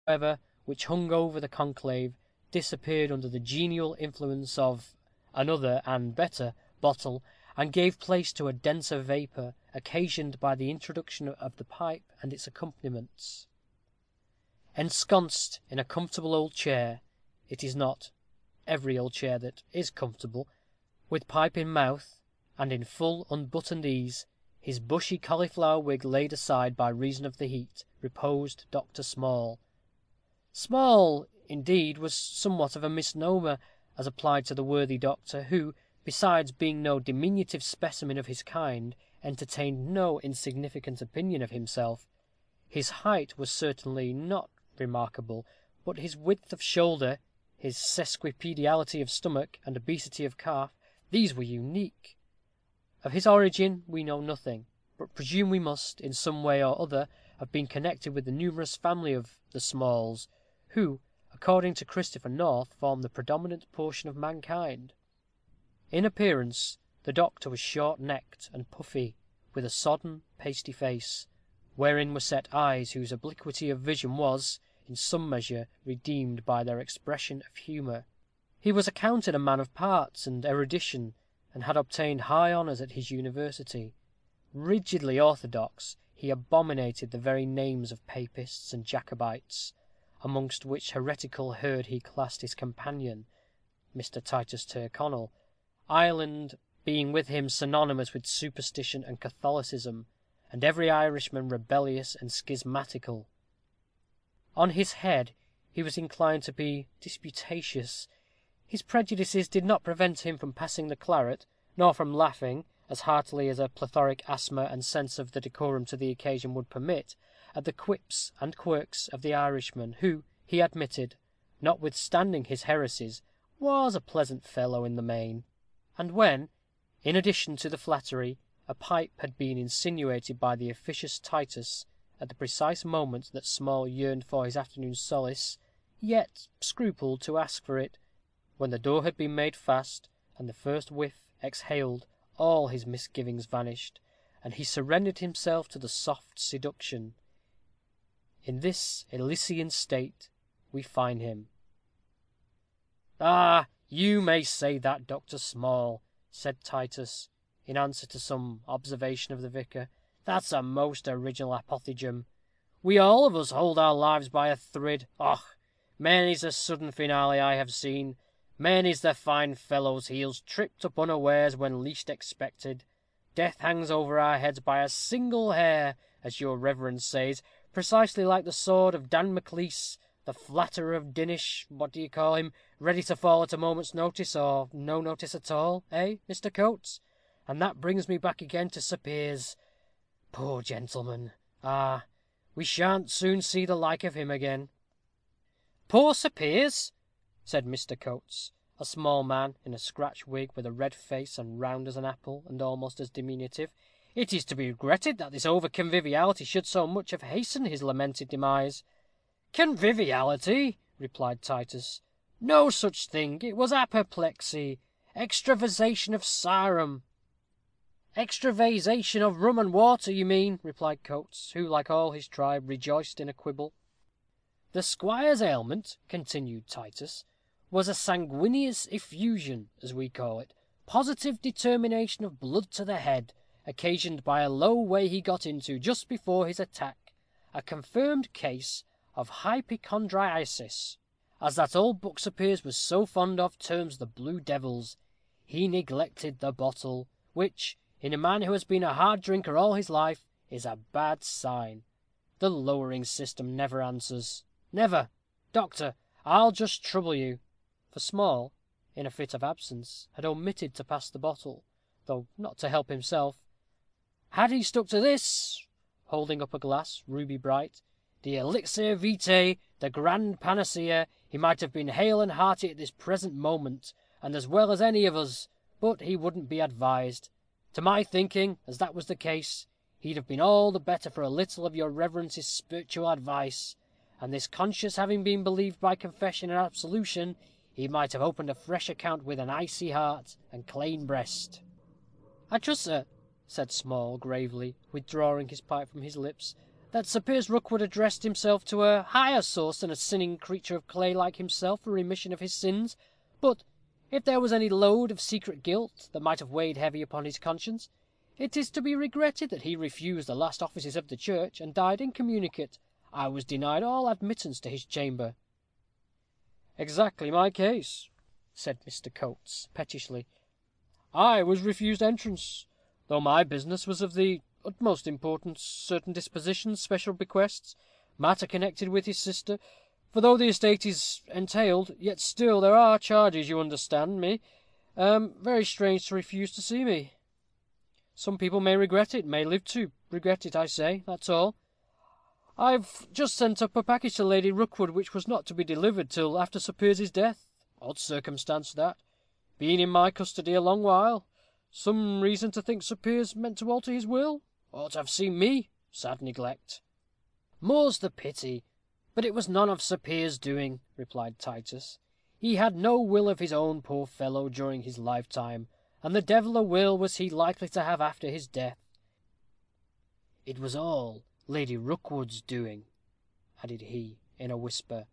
however, which hung over the conclave, disappeared under the genial influence of another and better bottle, and gave place to a denser vapour, occasioned by the introduction of the pipe and its accompaniments. Ensconced in a comfortable old chair, it is not every old chair that is comfortable, with pipe in mouth, and in full unbuttoned ease, his bushy cauliflower wig laid aside by reason of the heat, reposed Dr. Small. Small, indeed, was somewhat of a misnomer, as applied to the worthy doctor, who, besides being no diminutive specimen of his kind, entertained no insignificant opinion of himself. His height was certainly not remarkable, but his width of shoulder, his sesquipedality of stomach, and obesity of calf, these were unique. Of his origin we know nothing, but presume we must, in some way or other, have been connected with the numerous family of the Smalls, who, according to Christopher North, form the predominant portion of mankind. In appearance, the doctor was short-necked and puffy, with a sodden, pasty face, wherein were set eyes whose obliquity of vision was, in some measure, redeemed by their expression of humour. He was accounted a man of parts and erudition, and had obtained high honours at his university. Rigidly orthodox, he abominated the very names of papists and Jacobites, amongst which heretical herd he classed his companion, Mr. Titus Tyrconnel, Ireland being with him synonymous with superstition and Catholicism, and every Irishman rebellious and schismatical. On his head he was inclined to be disputatious. His prejudices did not prevent him from passing the claret, nor from laughing, as heartily as a plethoric asthma and sense of the decorum to the occasion would permit, at the quips and quirks of the Irishman, who, he admitted, notwithstanding his heresies, was a pleasant fellow in the main. And when, in addition to the flattery, a pipe had been insinuated by the officious Titus, at the precise moment that Small yearned for his afternoon solace, yet scrupled to ask for it, when the door had been made fast, and the first whiff exhaled, all his misgivings vanished, and he surrendered himself to the soft seduction. In this Elysian state we find him. "Ah, you may say that, Dr. Small," said Titus, in answer to some observation of the vicar. "That's a most original apothegm. We all of us hold our lives by a thrid. Och, many's the sudden finale I have seen. Many's the fine fellow's heels tripped up unawares when least expected. Death hangs over our heads by a single hair, as your reverence says, precisely like the sword of Dan Maclise, the flatterer of Dinish, what do you call him, ready to fall at a moment's notice, or no notice at all, Mr. Coates? And that brings me back again to Sir Piers. Poor gentleman! Ah, we shan't soon see the like of him again." "Poor Sir Piers!" said Mr. Coates, a small man in a scratch wig, with a red face and round as an apple, and almost as diminutive. "It is to be regretted that this over conviviality should so much have hastened his lamented demise." "Conviviality!" replied Titus. "No such thing. It was apoplexy, extravasation of sarum." "Extravasation of rum and water, you mean," replied Coates, who, like all his tribe, rejoiced in a quibble. "The squire's ailment," continued Titus, "was a sanguineous effusion, as we call it, positive determination of blood to the head, occasioned by a low way he got into just before his attack, a confirmed case of hypochondriasis, as that old Buxer Piers was so fond of terms the blue devils. He neglected the bottle, which, in a man who has been a hard drinker all his life, is a bad sign. The lowering system never answers. Never. Doctor, I'll just trouble you." For Small, in a fit of absence, had omitted to pass the bottle, though not to help himself. "Had he stuck to this," holding up a glass, ruby bright, "the elixir vitae, the grand panacea, he might have been hale and hearty at this present moment, and as well as any of us, but he wouldn't be advised. To my thinking, as that was the case, he'd have been all the better for a little of your reverence's spiritual advice, and this conscience having been believed by confession and absolution, he might have opened a fresh account with an icy heart and clane breast." "I trust, sir," said Small, gravely, withdrawing his pipe from his lips, that Sir Piers Rookwood addressed himself to a higher source than a sinning creature of clay like himself for remission of his sins. But if there was any load of secret guilt that might have weighed heavy upon his conscience, it is to be regretted that he refused the last offices of the church, and died incommunicate. I was denied all admittance to his chamber." "Exactly my case," said Mr. Coates, pettishly. "I was refused entrance, though my business was of the utmost importance, certain dispositions, special bequests, matter connected with his sister. For though the estate is entailed, yet still there are charges, you understand me. Very strange to refuse to see me. Some people may regret it, may live to regret it, I say, that's all. I've just sent up a package to Lady Rookwood, which was not to be delivered till after Sir Piers's death. Odd circumstance that. Been in my custody a long while. Some reason to think Sir Piers meant to alter his will. Ought to have seen me. Sad neglect." "More's the pity. But it was none of Sir Piers' doing," replied Titus. "He had no will of his own, poor fellow, during his lifetime, and the devil a will was he likely to have after his death. It was all Lady Rookwood's doing," added he, in a whisper.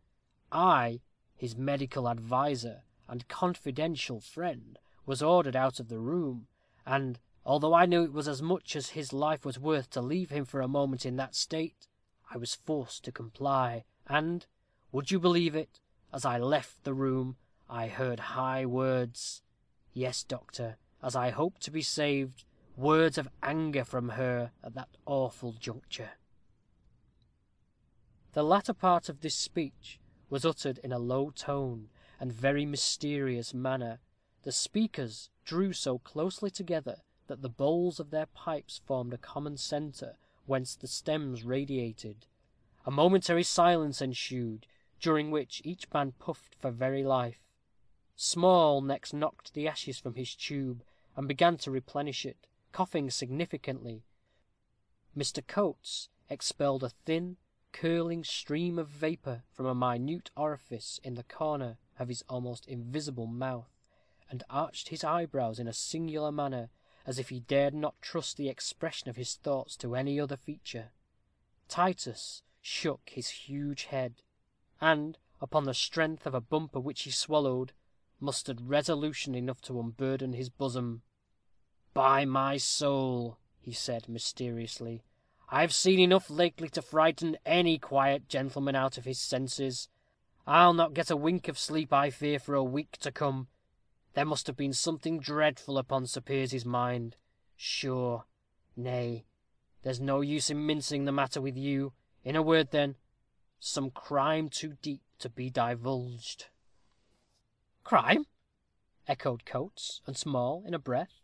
"I, his medical adviser and confidential friend, was ordered out of the room, and, although I knew it was as much as his life was worth to leave him for a moment in that state, I was forced to comply, and, would you believe it, as I left the room, I heard high words. Yes, doctor, as I hoped to be saved, words of anger from her at that awful juncture." The latter part of this speech was uttered in a low tone and very mysterious manner. The speakers drew so closely together that the bowls of their pipes formed a common centre, whence the stems radiated. A momentary silence ensued, during which each man puffed for very life. Small next knocked the ashes from his tube, and began to replenish it, coughing significantly. Mr. Coates expelled a thin, curling stream of vapour from a minute orifice in the corner of his almost invisible mouth, and arched his eyebrows in a singular manner, as if he dared not trust the expression of his thoughts to any other feature. Titus shook his huge head, and, upon the strength of a bumper which he swallowed, mustered resolution enough to unburden his bosom. "By my soul," he said, mysteriously, "I've seen enough lately to frighten any quiet gentleman out of his senses. I'll not get a wink of sleep, I fear, for a week to come. There must have been something dreadful upon Sir Piers's mind, sure. Nay, there's no use in mincing the matter with you. In a word, then, some crime too deep to be divulged." "Crime?" echoed Coates and Small in a breath.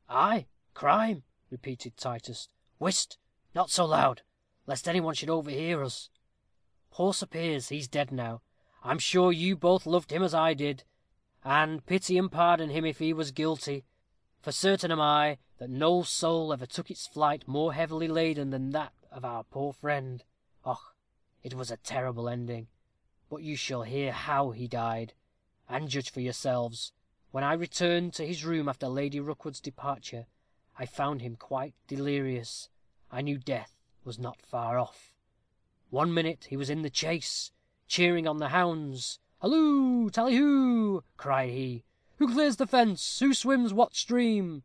"Ay, crime," repeated Titus. "Whist, not so loud, lest any one should overhear us. Poor Sir Piers, he's dead now. I'm sure you both loved him as I did, and pity and pardon him if he was guilty. For certain am I that no soul ever took its flight more heavily laden than that of our poor friend. Och, it was a terrible ending. But you shall hear how he died, and judge for yourselves. When I returned to his room after Lady Rookwood's departure, I found him quite delirious. I knew death was not far off. One minute he was in the chase, cheering on the hounds. 'Halloo, tally-hoo!' cried he. 'Who clears the fence? Who swims what stream?'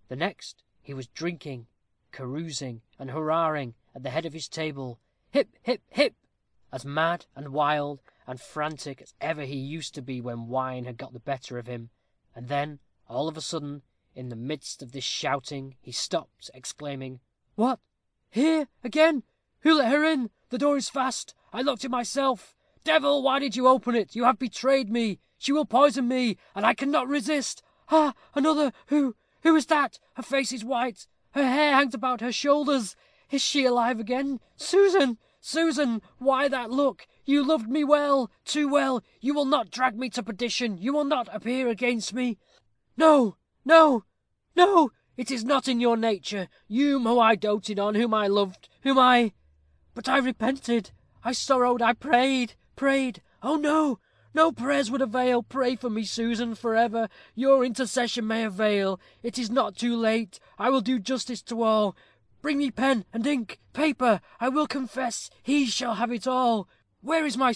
The next he was drinking, carousing, and hurrahing at the head of his table. Hip, hip, hip! As mad and wild and frantic as ever he used to be when wine had got the better of him. And then, all of a sudden, in the midst of this shouting, he stopped, exclaiming, 'What! Here again? Who let her in? The door is fast. I locked it myself. Devil, why did you open it? You have betrayed me. She will poison me, and I cannot resist. Ah, another! Who is that? Her face is white. Her hair hangs about her shoulders. Is she alive again? Susan! Susan! Why that look? You loved me well, too well. You will not drag me to perdition. You will not appear against me. No, no, no. It is not in your nature. You whom I doted on, whom I loved, But I repented. I sorrowed. I prayed. Oh, no, no prayers would avail. Pray for me, Susan, forever. Your intercession may avail. It is not too late. I will do justice to all. bring me pen and ink, paper. I will confess. He shall have it all. Where is my